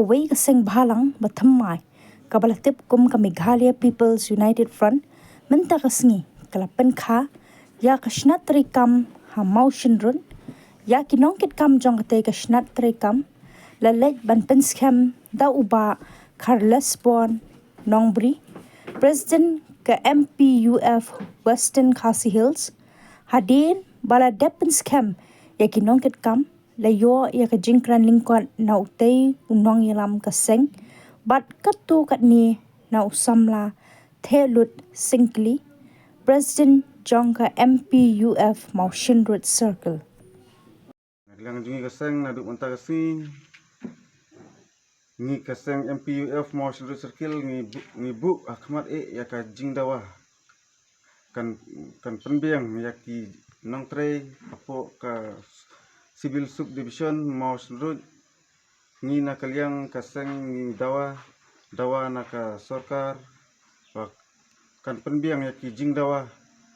away ka seng bhalang mathamai kabalatip kum ka Meghalaya People's United Front menta kasngi kalapan kha ya kashnat trikam ha motion run ya kinongkit kam jong kate kashnat trikam lalet ban penskem da uba Carles Bon Nongbri President ke MPUF Western Khasi Hills hadin bala depens kem ya kinongkit kam layo ya ka jingkran lingkon na utay unong yalam kaseng bat katu kat ni na usamla thelut singli President Jongka MPUF Motion Road Circle. Lang jungi kaseng naduk manta kasi ngi kaseng MPUF Motion Road Circle ngi bu Ahmad ya ka jingdawa kan penbiang ya ki nong tre apo ka Civil Subdivision Motion Road ngi na kaliang kaseng ngi dawa na ka sorkar kan penbiang ya ki jingdawa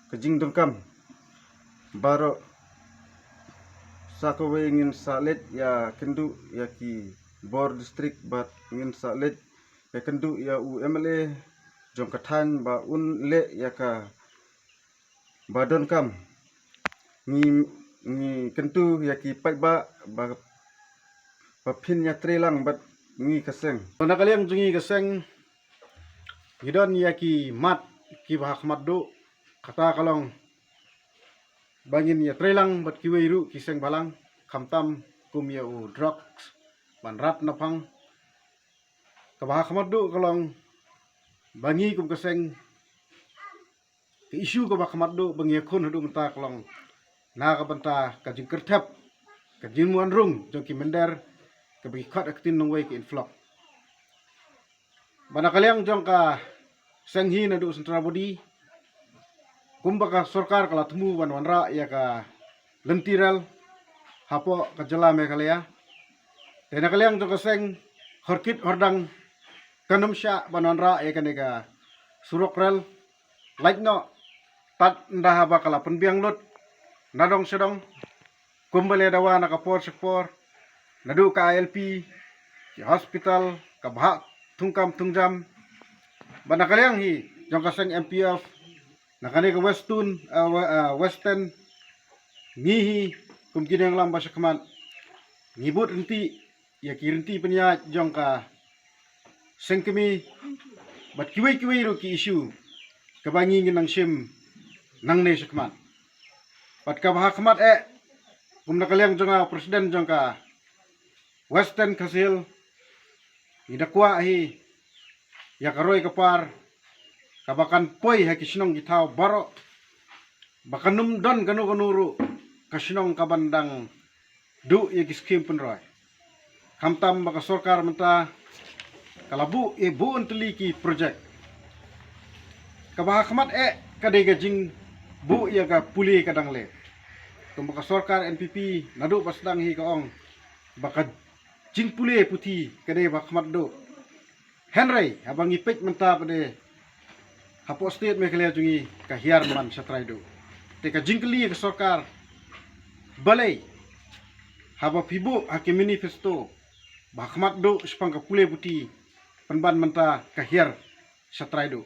ke jingdongkam baro sako we ngin salet ya kendu ya ki bor district bat ngin salet ya kendu ya UMLA jong kathan ba un le ya ka badon kam ngi kentu ya ki pai ba pin ya trelang bat ngi kaseng na kaliang jungi kaseng gidon ya ki mat ki bahak mat do kata kalong bangin ya trelang bat ki weiru kiseng balang kamtam kum ya u drugs banrat napang kabah kamadu kalong bangi kum kaseng ke isu kabah kamadu bangi khun hadu menta kalong na ka banta ka jing kertap ka jing muan rung jong ki mender ka bagi khat aktin nong wei ki inflok bana kaliang jong ka senghi nadu sentra bodi kumba ka sorkar kala temu wanra ya ka lentiral hapo ka jala Meghalaya tena kaliang jong ka seng horkit hordang kanum sya wanra ya kanega surokrel like no tat ndah ba kala penbiang lut nadong sedong kumbale dawa na ka por sekpor nadu ka ALP ki hospital ka bha tungkam tungjam bana kaliang hi jong ka seng MPF nakani ka western ngihi kumkineng lam basa kaman ngibut rinti ya kirinti penya jong ka sengkemi bat kiwei ro ki isu kabangi nginang sim nang ne sakman pat ka bah kamat kum nakaliang jong presiden jong ka western kasil idakwa hi ya karoi kapar kabakan poi ha kisnong gitao baro bakanum don ganu ganuru kasnong kabandang du ya kiskim penroy kamtam baka sorkar menta kalabu bu unteliki project kabah kamat kadega jing bu ya ka puli kadang le kum baka sorkar NPP nadu pasdang hi kaong baka jing puli puti kadega baka kamat do Henry abang ipek menta pade hapo state Meghalaya jungi kahiar man satraido teka jingkeli ke sorkar balai haba pibu haki manifesto bahmat do sepang ka pule puti penban menta kahiar satraido